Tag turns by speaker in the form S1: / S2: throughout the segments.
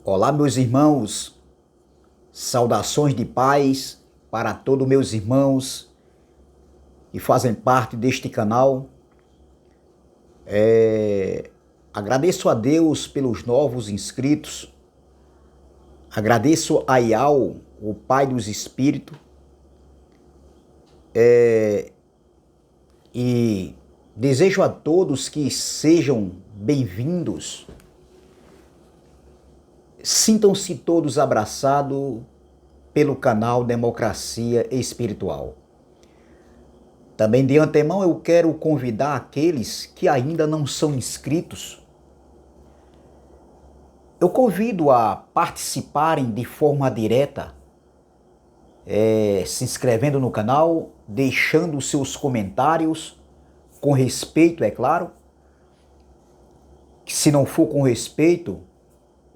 S1: Olá, meus irmãos, saudações de paz para todos meus irmãos que fazem parte deste canal. Agradeço a Deus pelos novos inscritos, agradeço a Ial, o Pai dos Espíritos, e desejo a todos que sejam bem-vindos. Sintam-se todos abraçados pelo canal Democracia Espiritual. Também de antemão eu quero convidar aqueles que ainda não são inscritos. Eu convido a participarem de forma direta, se inscrevendo no canal, deixando seus comentários, com respeito, é claro. Se não for com respeito,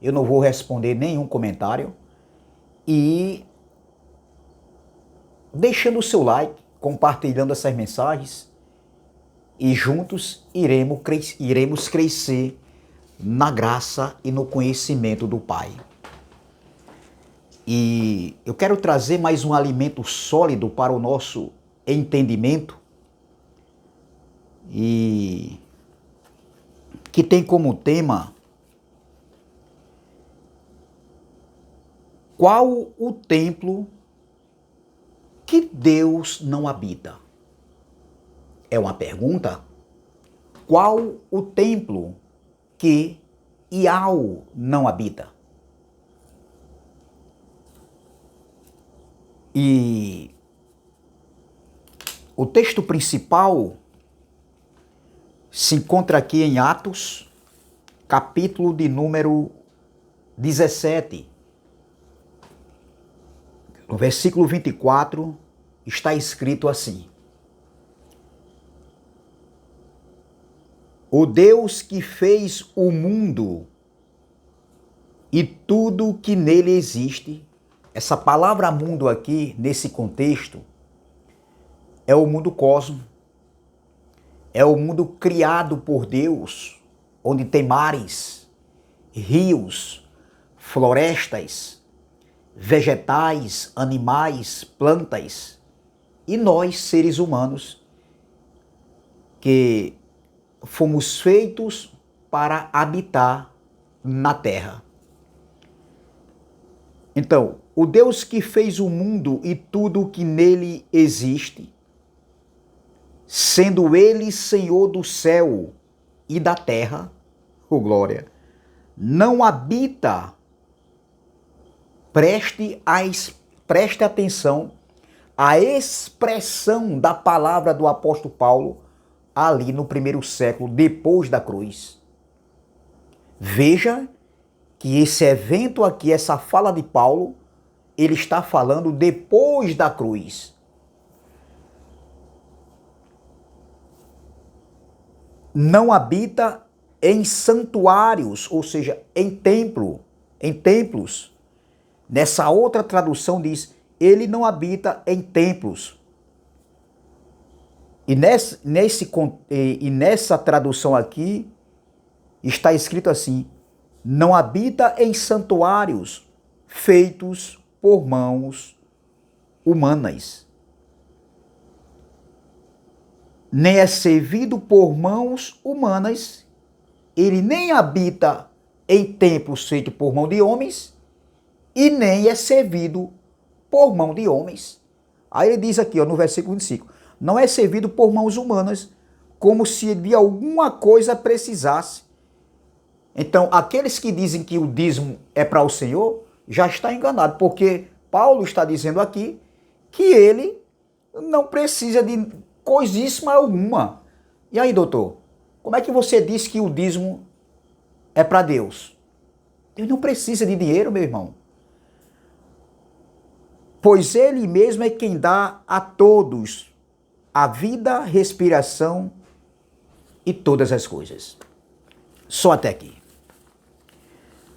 S1: eu não vou responder nenhum comentário. E deixando o seu like, compartilhando essas mensagens, e juntos iremos crescer na graça e no conhecimento do Pai. E eu quero trazer mais um alimento sólido para o nosso entendimento, e que tem como tema: qual o templo que Deus não habita? É uma pergunta. Qual o templo que Ial não habita? E o texto principal se encontra aqui em Atos, capítulo de número 17. No versículo 24 está escrito assim: o Deus que fez o mundo e tudo que nele existe. Essa palavra mundo aqui, nesse contexto, é o mundo cosmo. É o mundo criado por Deus, onde tem mares, rios, florestas, vegetais, animais, plantas, e nós, seres humanos, que fomos feitos para habitar na terra. Então, o Deus que fez o mundo e tudo o que nele existe, sendo ele Senhor do céu e da terra, oh glória, não habita. Preste atenção à expressão da palavra do apóstolo Paulo ali no primeiro século, depois da cruz. Veja que esse evento aqui, essa fala de Paulo, ele está falando depois da cruz. Não habita em santuários, ou seja, em templos. Nessa outra tradução diz: ele não habita em templos. E nessa tradução aqui está escrito assim: não habita em santuários feitos por mãos humanas, nem é servido por mãos humanas. Ele nem habita em templos feitos por mão de homens, e nem é servido por mão de homens. Aí ele diz aqui, ó, no versículo 25, não é servido por mãos humanas, como se de alguma coisa precisasse. Então, aqueles que dizem que o dízimo é para o Senhor, já está enganado, porque Paulo está dizendo aqui que ele não precisa de coisíssima alguma. E aí, doutor, como é que você diz que o dízimo é para Deus? Deus não precisa de dinheiro, meu irmão. Pois ele mesmo é quem dá a todos a vida, respiração e todas as coisas. Só até aqui.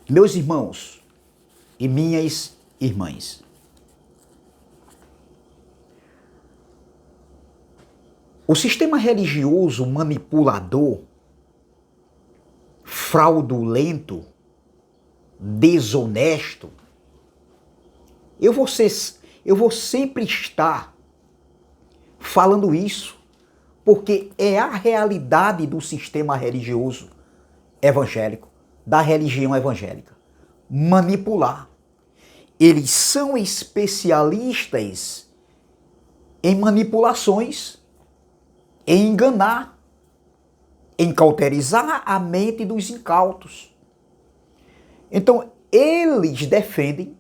S1: Meus irmãos e minhas irmãs, o sistema religioso manipulador, fraudulento, desonesto, eu vou sempre estar falando isso, porque é a realidade do sistema religioso evangélico, da religião evangélica. Manipular. Eles são especialistas em manipulações, em enganar, em cauterizar a mente dos incautos. Então, eles defendem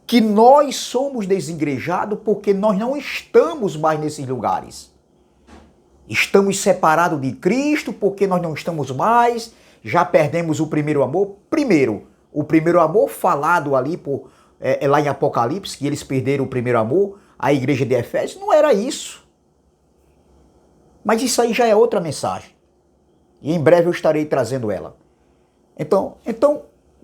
S1: que nós somos desigrejados porque nós não estamos mais nesses lugares. Estamos separados de Cristo porque nós não estamos mais, já perdemos o primeiro amor. Primeiro, o primeiro amor falado ali lá em Apocalipse, que eles perderam o primeiro amor, a igreja de Efésios, não era isso. Mas isso aí já é outra mensagem. E em breve eu estarei trazendo ela. Então,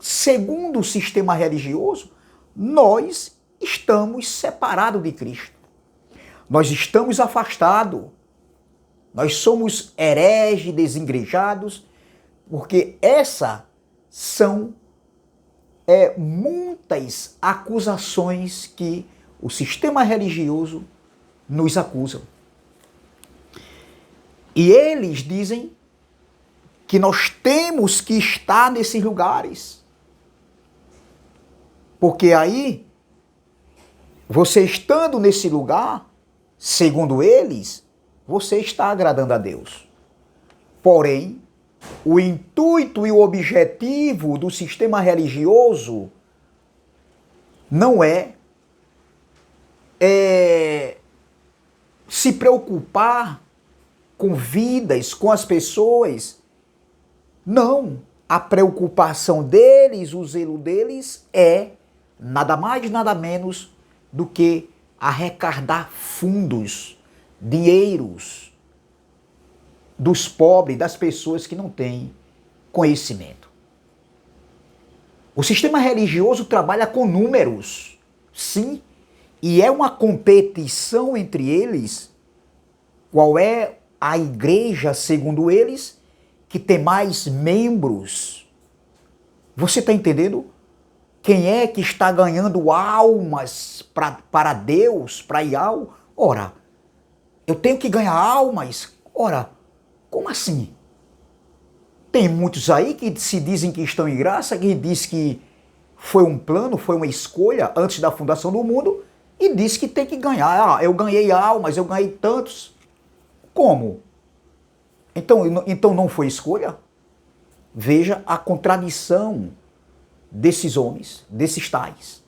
S1: segundo o sistema religioso, nós estamos separados de Cristo. Nós estamos afastados. Nós somos hereges, desigrejados, porque essas são muitas acusações que o sistema religioso nos acusa. E eles dizem que nós temos que estar nesses lugares. Porque aí, você estando nesse lugar, segundo eles, você está agradando a Deus. Porém, o intuito e o objetivo do sistema religioso não é se preocupar com vidas, com as pessoas. Não. A preocupação deles, o zelo deles é nada mais, nada menos do que arrecadar fundos, dinheiros dos pobres, das pessoas que não têm conhecimento. O sistema religioso trabalha com números, sim, e é uma competição entre eles. Qual é a igreja, segundo eles, que tem mais membros? Você está entendendo? Quem é que está ganhando almas para Deus, para Yahweh? Ora, eu tenho que ganhar almas? Ora, como assim? Tem muitos aí que se dizem que estão em graça, que diz que foi um plano, foi uma escolha antes da fundação do mundo, e diz que tem que ganhar. Ah, eu ganhei almas, eu ganhei tantos. Como? Então não foi escolha? Veja a contradição desses homens, desses tais.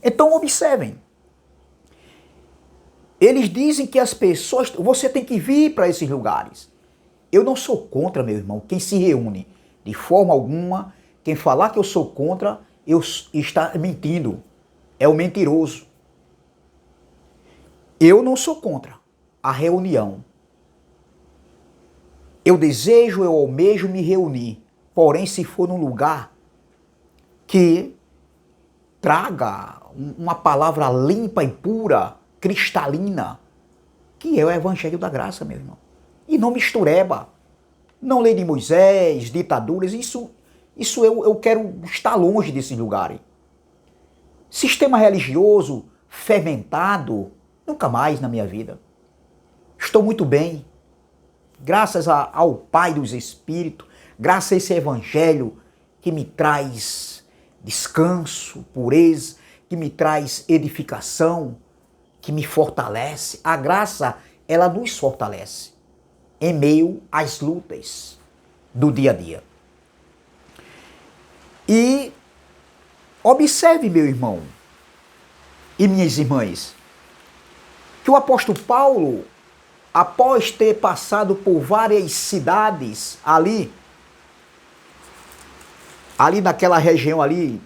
S1: Então observem. Eles dizem que as pessoas, você tem que vir para esses lugares. Eu não sou contra, meu irmão, quem se reúne. De forma alguma, quem falar que eu sou contra, está mentindo. É o mentiroso. Eu não sou contra a reunião. Eu desejo, eu almejo me reunir. Porém, se for num lugar que traga uma palavra limpa e pura, cristalina, que é o Evangelho da Graça, meu irmão. E não mistureba. Não lei de Moisés, ditaduras, isso eu quero estar longe desses lugares. Sistema religioso, fermentado, nunca mais na minha vida. Estou muito bem. Graças ao Pai dos Espíritos, graças a esse Evangelho que me traz descanso, pureza, que me traz edificação, que me fortalece. A graça, ela nos fortalece em meio às lutas do dia a dia. E observe, meu irmão e minhas irmãs, que o apóstolo Paulo, após ter passado por várias cidades ali naquela região ali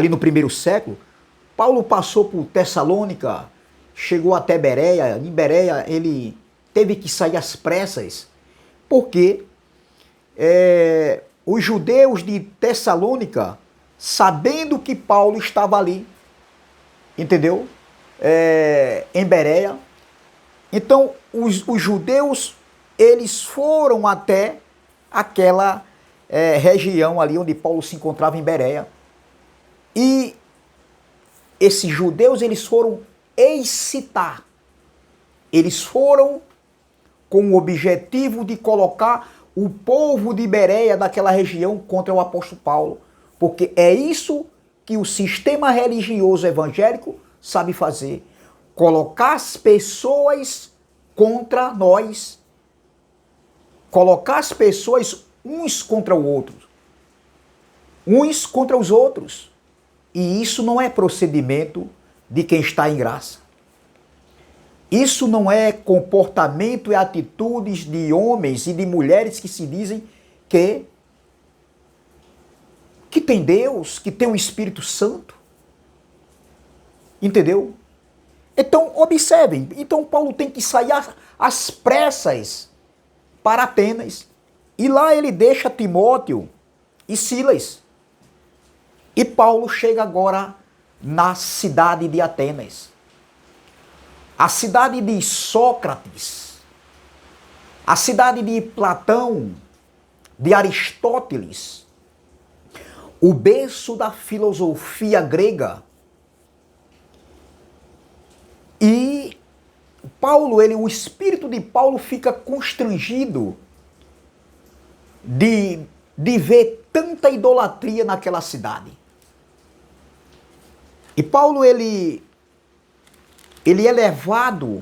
S1: no primeiro século, Paulo passou por Tessalônica, chegou até Bereia. Em Bereia ele teve que sair às pressas, porque os judeus de Tessalônica, sabendo que Paulo estava ali, entendeu? Em Bereia. Então, os judeus, eles foram até aquela região ali onde Paulo se encontrava em Bereia. E esses judeus, eles foram excitar. Eles foram com o objetivo de colocar o povo de Bereia, daquela região, contra o apóstolo Paulo. Porque é isso que o sistema religioso evangélico sabe fazer. Colocar as pessoas contra nós. Colocar as pessoas uns contra o outro. Uns contra os outros. E isso não é procedimento de quem está em graça. Isso não é comportamento e atitudes de homens e de mulheres que se dizem que tem Deus, que tem o Espírito Santo. Entendeu? Então, observem. Então, Paulo tem que sair às pressas para Atenas. E lá ele deixa Timóteo e Silas. E Paulo chega agora na cidade de Atenas. A cidade de Sócrates. A cidade de Platão, de Aristóteles. O berço da filosofia grega. E Paulo, o espírito de Paulo fica constrangido de ver tanta idolatria naquela cidade. E Paulo, ele é levado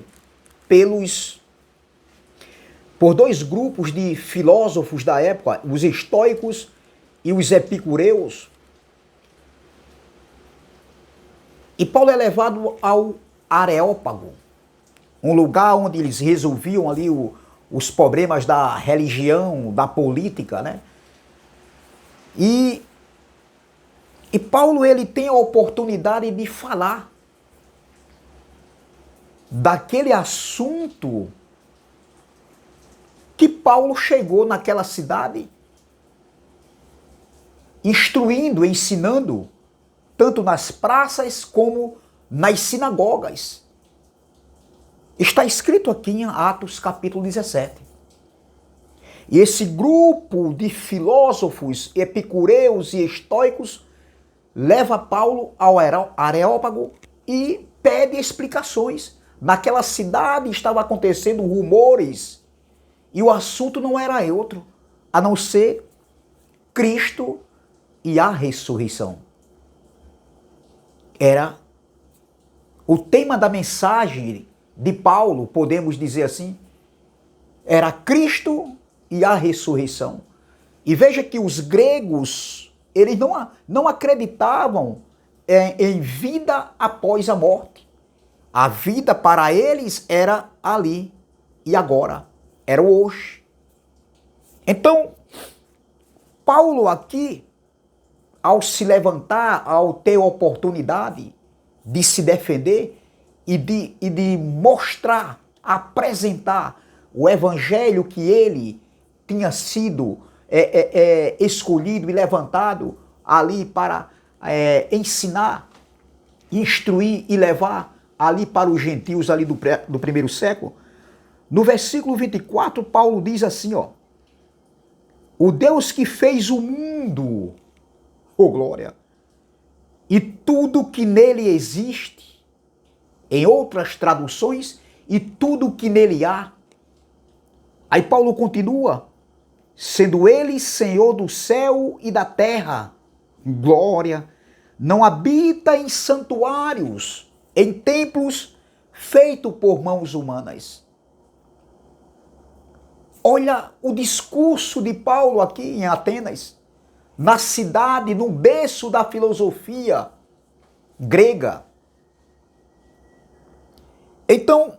S1: por dois grupos de filósofos da época, os estoicos e os epicureus. E Paulo é levado ao Areópago, um lugar onde eles resolviam ali os problemas da religião, da política, né? E Paulo, ele tem a oportunidade de falar daquele assunto que Paulo chegou naquela cidade instruindo, ensinando, tanto nas praças como nas sinagogas. Está escrito aqui em Atos capítulo 17. E esse grupo de filósofos, epicureus e estoicos leva Paulo ao Areópago e pede explicações. Naquela cidade estava acontecendo rumores e o assunto não era outro, a não ser Cristo e a ressurreição. Era o tema da mensagem de Paulo, podemos dizer assim, era Cristo e a ressurreição. E veja que os gregos, eles não acreditavam em vida após a morte. A vida para eles era ali e agora, era o hoje. Então, Paulo aqui, ao se levantar, ao ter a oportunidade de se defender e de mostrar, apresentar o evangelho que ele tinha sido escolhido e levantado ali para ensinar, instruir e levar ali para os gentios ali do primeiro século. No versículo 24, Paulo diz assim, ó: o Deus que fez o mundo, oh glória, e tudo que nele existe, em outras traduções, e tudo que nele há. Aí Paulo continua: sendo ele Senhor do céu e da terra, glória, não habita em santuários, em templos feitos por mãos humanas. Olha o discurso de Paulo aqui em Atenas, na cidade, no berço da filosofia grega. Então,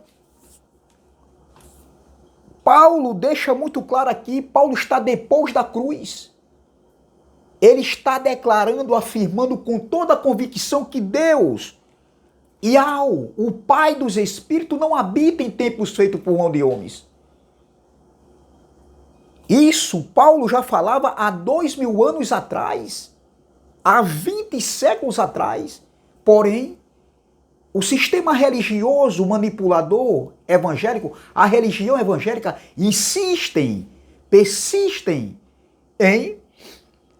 S1: Paulo deixa muito claro aqui, Paulo está depois da cruz. Ele está declarando, afirmando com toda a convicção que Deus, o Pai dos Espíritos, não habita em templos feitos por mão de homens. Isso Paulo já falava há 2000 anos atrás, há 20 séculos atrás. Porém, o sistema religioso manipulador evangélico, a religião evangélica, persistem em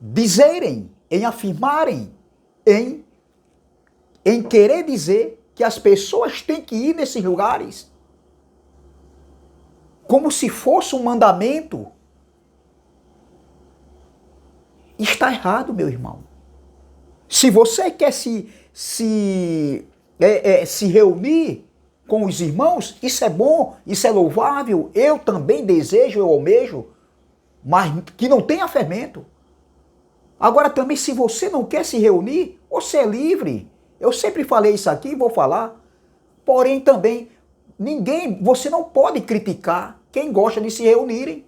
S1: dizerem, em afirmarem, em querer dizer que as pessoas têm que ir nesses lugares como se fosse um mandamento. Está errado, meu irmão. Se você quer se reunir com os irmãos, isso é bom, isso é louvável, eu também desejo, eu almejo, mas que não tenha fermento. Agora também, se você não quer se reunir, você é livre. Eu sempre falei isso aqui e vou falar. Porém também, você não pode criticar quem gosta de se reunirem.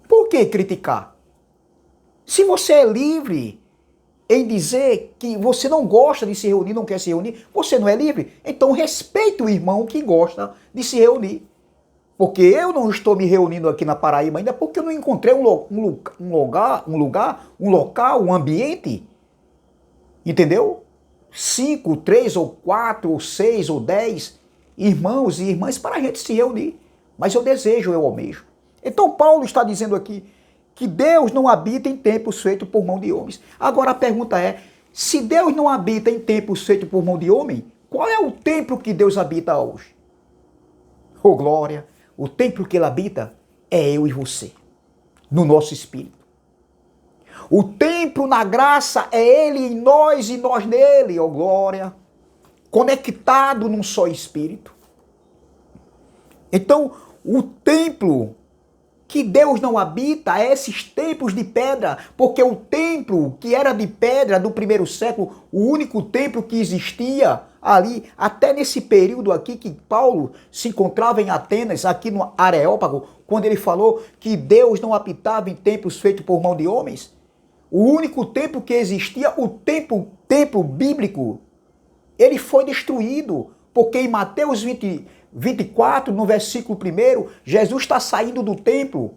S1: Por que criticar? Se você é livre em dizer que você não gosta de se reunir, não quer se reunir, você não é livre? Então respeite o irmão que gosta de se reunir. Porque eu não estou me reunindo aqui na Paraíba ainda porque eu não encontrei um local, um ambiente. Entendeu? 5, 3 ou 4 ou 6 ou 10 irmãos e irmãs para a gente se reunir. Mas eu desejo, eu almejo. Então Paulo está dizendo aqui que Deus não habita em templos feitos por mão de homens. Agora a pergunta é, se Deus não habita em templos feitos por mão de homem, qual é o templo que Deus habita hoje? Oh glória! O templo que ele habita é eu e você, no nosso espírito. O templo na graça é ele em nós e nós nele, ó glória, conectado num só espírito. Então, o templo que Deus não habita é esses templos de pedra, porque o templo que era de pedra do primeiro século, o único templo que existia ali, até nesse período aqui que Paulo se encontrava em Atenas, aqui no Areópago, quando ele falou que Deus não habitava em templos feitos por mão de homens, o único templo que existia, o templo bíblico, ele foi destruído, porque em Mateus 24, no versículo 1, Jesus está saindo do templo.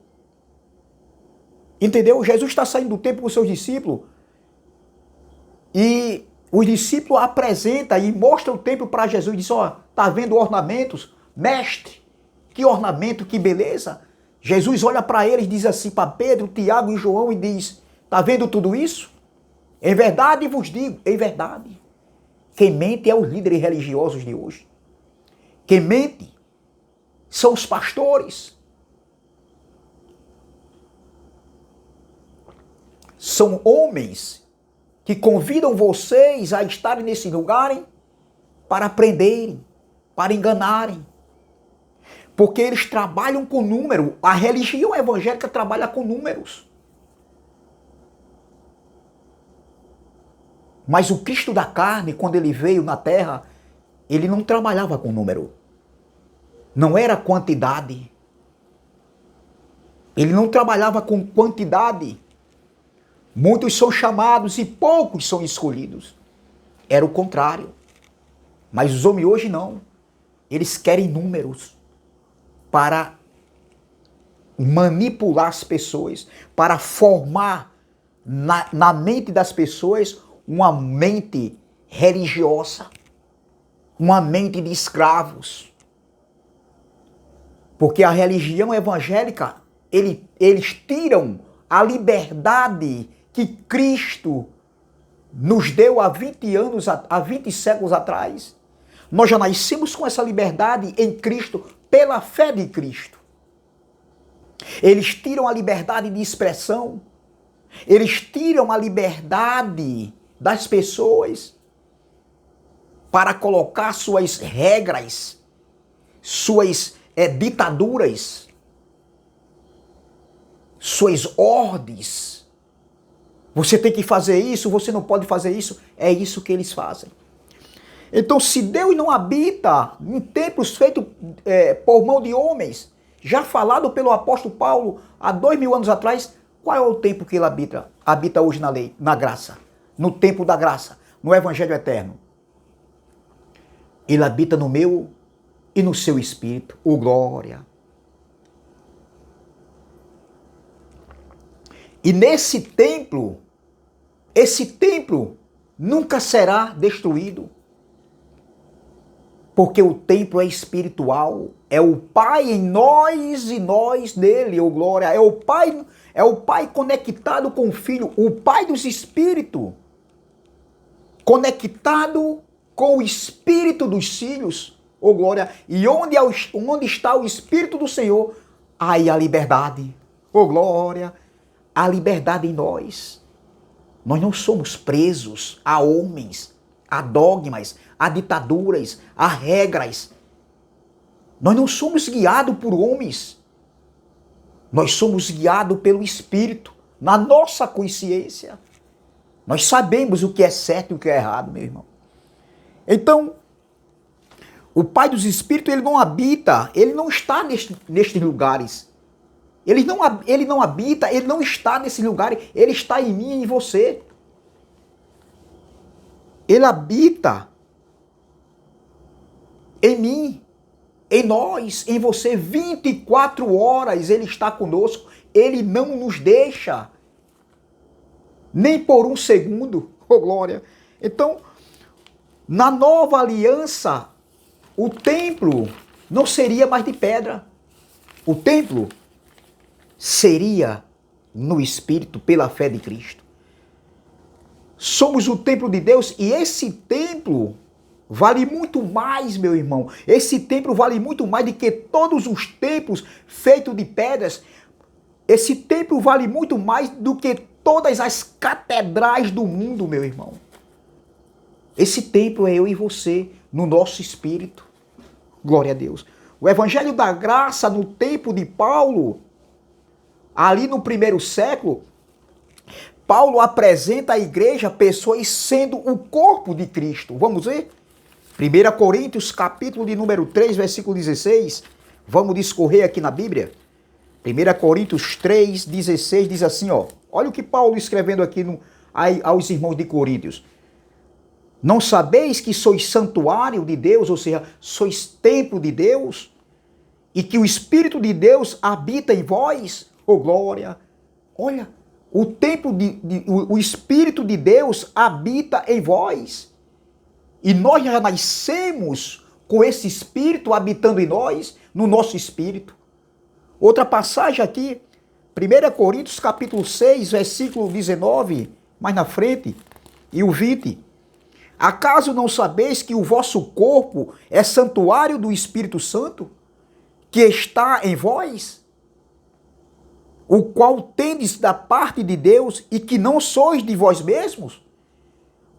S1: Entendeu? Jesus está saindo do templo com os seus discípulos. E os discípulos apresentam e mostram o templo para Jesus e dizem, ó, tá vendo ornamentos? Mestre, que ornamento, que beleza. Jesus olha para eles e diz assim para Pedro, Tiago e João e diz, tá vendo tudo isso? Em verdade vos digo, em verdade. Quem mente é os líderes religiosos de hoje. Quem mente são os pastores. São homens que convidam vocês a estarem nesse lugar para prenderem, para enganarem. Porque eles trabalham com número. A religião evangélica trabalha com números. Mas o Cristo da carne, quando ele veio na terra, ele não trabalhava com número. Não era quantidade. Ele não trabalhava com quantidade. Muitos são chamados e poucos são escolhidos. Era o contrário. Mas os homens hoje não. Eles querem números para manipular as pessoas, para formar na mente das pessoas uma mente religiosa, uma mente de escravos. Porque a religião evangélica, eles tiram a liberdade que Cristo nos deu há 20 séculos atrás. Nós já nascemos com essa liberdade em Cristo, pela fé de Cristo. Eles tiram a liberdade de expressão, eles tiram a liberdade das pessoas para colocar suas regras, suas ditaduras, suas ordens. Você tem que fazer isso, você não pode fazer isso. É isso que eles fazem. Então, se Deus não habita em templos feitos por mão de homens, já falado pelo apóstolo Paulo há 2000 anos atrás, qual é o templo que ele habita? Habita hoje na lei, na graça, no templo da graça, no evangelho eterno. Ele habita no meu e no seu espírito. Oh, glória! E nesse templo, esse templo nunca será destruído. Porque o templo é espiritual. É o Pai em nós e nós nele, ô glória. É o Pai conectado com o Filho, o Pai dos Espíritos, conectado com o Espírito dos filhos, ô glória. E onde está o Espírito do Senhor, aí a liberdade, ô glória, a liberdade em nós. Nós não somos presos a homens, a dogmas, a ditaduras, a regras. Nós não somos guiados por homens. Nós somos guiados pelo Espírito, na nossa consciência. Nós sabemos o que é certo e o que é errado, meu irmão. Então, o Pai dos Espíritos, ele não habita, ele não está nestes lugares. Ele não habita, ele não está nesses lugares, ele está em mim e em você. Ele habita em mim, em nós, em você, 24 horas ele está conosco, ele não nos deixa, nem por um segundo, oh glória. Então, na nova aliança, o templo não seria mais de pedra, o templo seria no Espírito, pela fé de Cristo. Somos o templo de Deus e esse templo vale muito mais, meu irmão. Esse templo vale muito mais do que todos os templos feitos de pedras. Esse templo vale muito mais do que todas as catedrais do mundo, meu irmão. Esse templo é eu e você, no nosso espírito. Glória a Deus. O Evangelho da Graça, no tempo de Paulo, ali no primeiro século, Paulo apresenta à igreja pessoas sendo o corpo de Cristo. Vamos ver? 1 Coríntios, capítulo de número 3, versículo 16. Vamos discorrer aqui na Bíblia. 1 Coríntios 3, 16 diz assim, ó. Olha o que Paulo escrevendo aqui aos irmãos de Coríntios. Não sabeis que sois santuário de Deus, ou seja, sois templo de Deus, e que o Espírito de Deus habita em vós? Oh glória! Olha, o Espírito de Deus habita em vós. E nós já nascemos com esse Espírito habitando em nós, no nosso Espírito. Outra passagem aqui, 1 Coríntios capítulo 6, versículo 19, mais na frente, e o 20. Acaso não sabeis que o vosso corpo é santuário do Espírito Santo, que está em vós, o qual tendes da parte de Deus e que não sois de vós mesmos?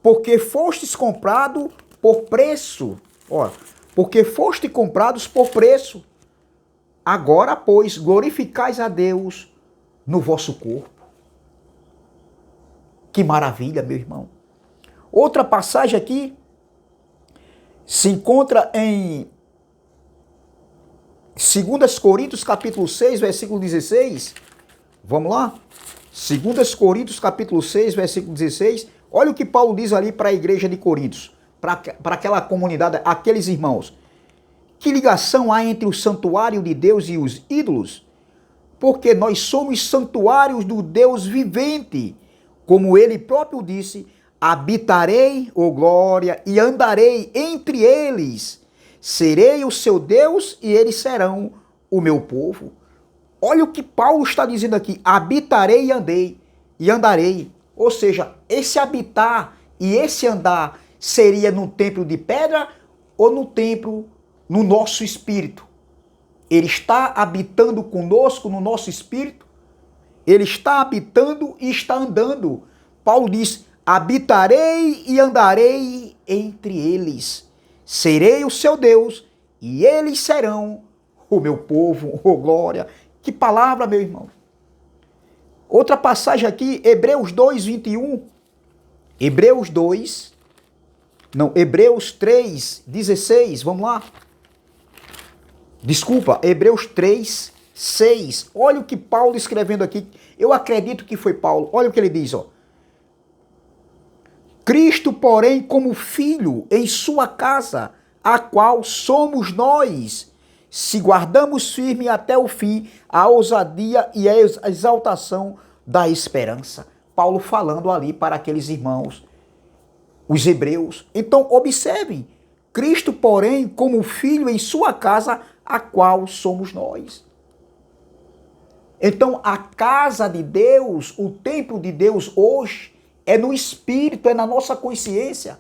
S1: Porque fostes comprado por preço. Ó, porque foste comprados por preço. Agora, pois, glorificais a Deus no vosso corpo. Que maravilha, meu irmão. Outra passagem aqui se encontra em 2 Coríntios capítulo 6, versículo 16. Vamos lá? 2 Coríntios capítulo 6, versículo 16. Olha o que Paulo diz ali para a igreja de Coríntios, para aquela comunidade, aqueles irmãos. Que ligação há entre o santuário de Deus e os ídolos? Porque nós somos santuários do Deus vivente. Como ele próprio disse, habitarei, ó glória, e andarei entre eles. Serei o seu Deus e eles serão o meu povo. Olha o que Paulo está dizendo aqui. Habitarei e andarei. Ou seja, esse habitar e esse andar seria no templo de pedra ou no templo, no nosso espírito? Ele está habitando conosco no nosso espírito? Ele está habitando e está andando. Paulo diz, habitarei e andarei entre eles. Serei o seu Deus e eles serão o meu povo. Oh, glória! Que palavra, meu irmão. Outra passagem aqui, Hebreus 2, 21. Hebreus 3, 16. Vamos lá. Desculpa, Hebreus 3, 6. Olha o que Paulo escrevendo aqui. Eu acredito que foi Paulo. Olha o que ele diz, ó. Cristo, porém, como filho em sua casa, a qual somos nós, se guardamos firme até o fim a ousadia e a exaltação da esperança. Paulo falando ali para aqueles irmãos, os hebreus. Então, observem, Cristo, porém, como filho em sua casa, a qual somos nós. Então, a casa de Deus, o templo de Deus hoje, é no Espírito, é na nossa consciência.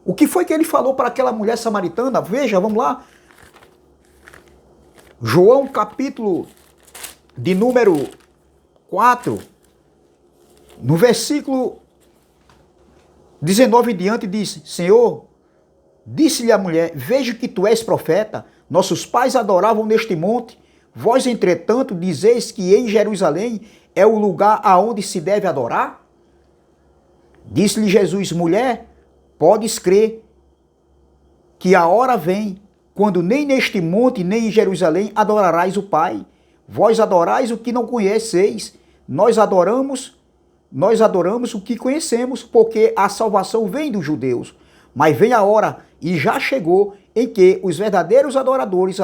S1: O que foi que ele falou para aquela mulher samaritana? Veja, vamos lá. João, capítulo de número 4, no versículo 19 em diante, diz: Senhor, disse-lhe a mulher, vejo que tu és profeta, nossos pais adoravam neste monte, vós, entretanto, dizeis que em Jerusalém é o lugar aonde se deve adorar? Disse-lhe Jesus, mulher, podes crer que a hora vem, quando nem neste monte, nem em Jerusalém adorarás o Pai. Vós adorais o que não conheceis, nós adoramos o que conhecemos, porque a salvação vem dos judeus. Mas vem a hora, e já chegou, em que os verdadeiros adoradores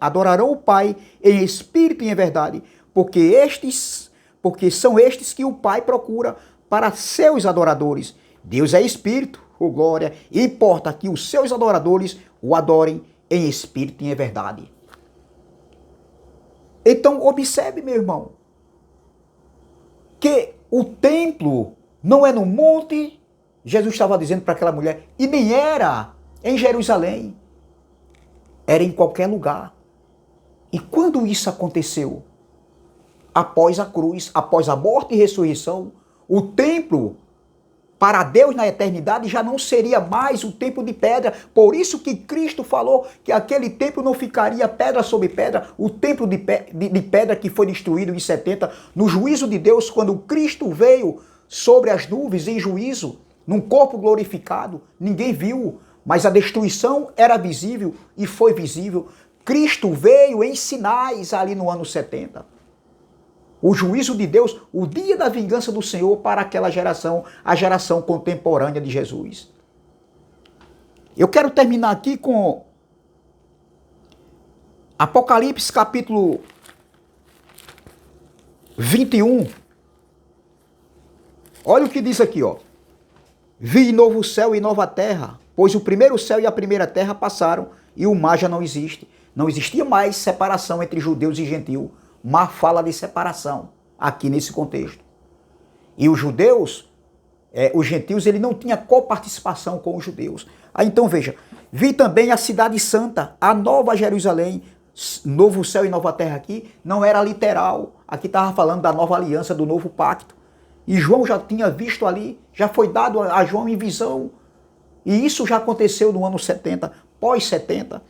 S1: adorarão o Pai em espírito e em verdade, porque são estes que o Pai procura para seus adoradores. Deus é espírito, oh glória, e importa que os seus adoradores o adorem em espírito e em verdade. Então, observe, meu irmão, que o templo não é no monte, Jesus estava dizendo para aquela mulher, e nem era em Jerusalém, era em qualquer lugar. E quando isso aconteceu? Após a cruz, após a morte e ressurreição, o templo para Deus na eternidade já não seria mais o templo de pedra. Por isso que Cristo falou que aquele templo não ficaria pedra sobre pedra, o templo de pedra que foi destruído em 70, no juízo de Deus, quando Cristo veio sobre as nuvens em juízo, num corpo glorificado, ninguém viu, mas a destruição era visível e foi visível. Cristo veio em sinais ali no ano 70. O juízo de Deus, o dia da vingança do Senhor para aquela geração, a geração contemporânea de Jesus. Eu quero terminar aqui com Apocalipse capítulo 21. Olha o que diz aqui, ó. Vi novo céu e nova terra, pois o primeiro céu e a primeira terra passaram e o mar já não existe. Não existia mais separação entre judeus e gentios. Mar fala de separação aqui nesse contexto. E os judeus, os gentios, ele não tinha coparticipação com os judeus. Aí então veja, vi também a cidade santa, a nova Jerusalém, novo céu e nova terra aqui, não era literal. Aqui estava falando da nova aliança, do novo pacto. E João já tinha visto ali, já foi dado a João em visão. E isso já aconteceu no ano 70, pós 70.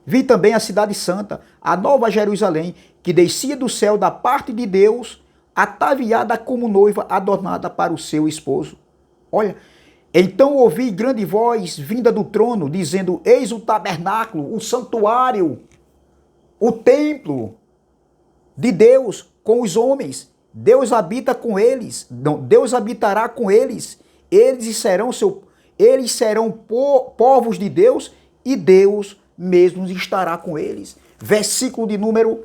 S1: Vi também a cidade santa, a nova Jerusalém, que descia do céu da parte de Deus, ataviada como noiva adornada para o seu esposo. Olha, então ouvi grande voz vinda do trono, dizendo, eis o tabernáculo, o santuário, o templo de Deus com os homens. Deus habita com eles, Deus habitará com eles, eles serão povos de Deus e Deus mesmo estará com eles. Versículo de número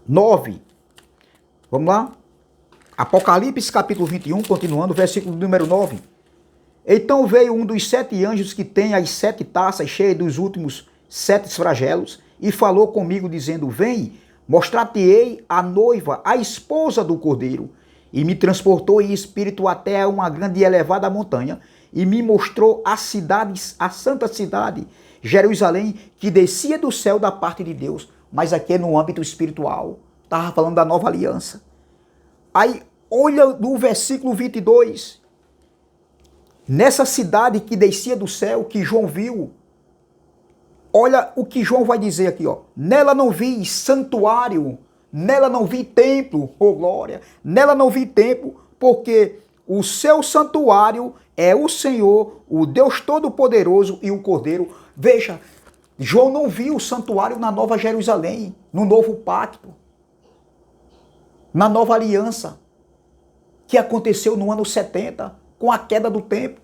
S1: 9. Vamos lá? Apocalipse capítulo 21, continuando, versículo número 9. Então veio um dos 7 anjos que tem as 7 taças cheias dos últimos 7 flagelos e falou comigo dizendo, vem, mostrar-te-ei a noiva, a esposa do Cordeiro. E me transportou em espírito até uma grande e elevada montanha, e me mostrou a santa cidade, Jerusalém, que descia do céu da parte de Deus, mas aqui é no âmbito espiritual. Estava falando da nova aliança. Aí, olha no versículo 22. Nessa cidade que descia do céu, que João viu, olha o que João vai dizer aqui, ó. Nela não vi santuário, nela não vi templo, oh glória, nela não vi templo, porque o seu santuário é o Senhor, o Deus Todo-Poderoso e o Cordeiro. Veja, João não viu o santuário na Nova Jerusalém, no novo pacto, na nova aliança, que aconteceu no ano 70, com a queda do templo.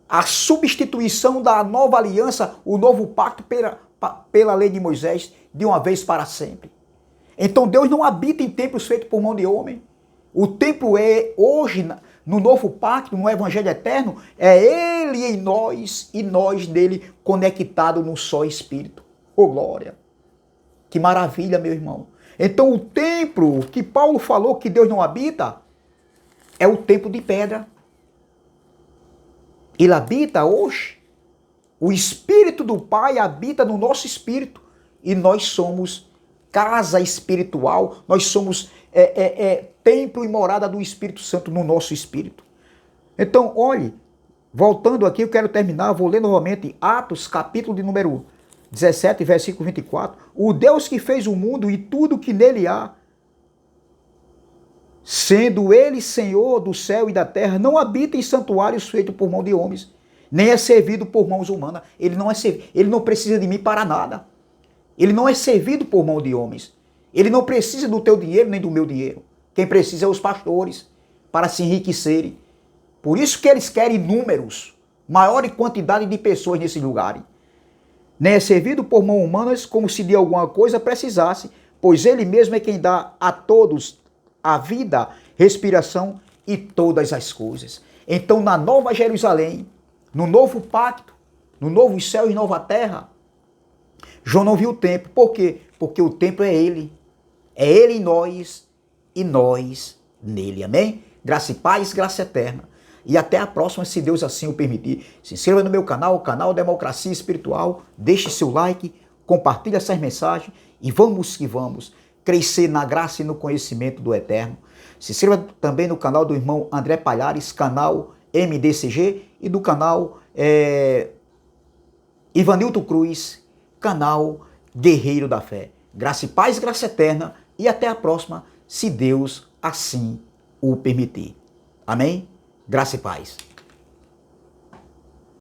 S1: A substituição da nova aliança, o novo pacto pela lei de Moisés, de uma vez para sempre. Então Deus não habita em templos feitos por mão de homem. O templo é hoje, no novo pacto, no evangelho eterno, é ele em nós e nós nele conectado num só Espírito. Oh, glória! Que maravilha, meu irmão. Então o templo que Paulo falou que Deus não habita é o templo de pedra. Ele habita hoje. O Espírito do Pai habita no nosso espírito. E nós somos casa espiritual, nós somos templo e morada do Espírito Santo no nosso espírito. Então, olhe, voltando aqui, eu quero terminar, vou ler novamente Atos, capítulo de número 17, versículo 24. O Deus que fez o mundo e tudo que nele há, sendo ele Senhor do céu e da terra, não habita em santuários feitos por mão de homens, nem é servido por mãos humanas. Ele não precisa de mim para nada. Ele não é servido por mão de homens. Ele não precisa do teu dinheiro nem do meu dinheiro. Quem precisa é os pastores para se enriquecerem. Por isso que eles querem números, maior quantidade de pessoas nesse lugar. Nem é servido por mãos humanas como se de alguma coisa precisasse, pois ele mesmo é quem dá a todos a vida, respiração e todas as coisas. Então, na Nova Jerusalém, no novo pacto, no novo céu e nova terra, João não viu o templo. Por quê? Porque o templo é ele. É ele em nós e nós nele. Amém? Graça e paz, graça eterna. E até a próxima, se Deus assim o permitir. Se inscreva no meu canal, o canal Democracia Espiritual. Deixe seu like, compartilhe essas mensagens e vamos que vamos crescer na graça e no conhecimento do Eterno. Se inscreva também no canal do irmão André Palhares, canal MDCG, e do canal Ivanilton Cruz, canal Guerreiro da Fé. Graça e paz, graça eterna, e até a próxima, se Deus assim o permitir. Amém? Graça e paz.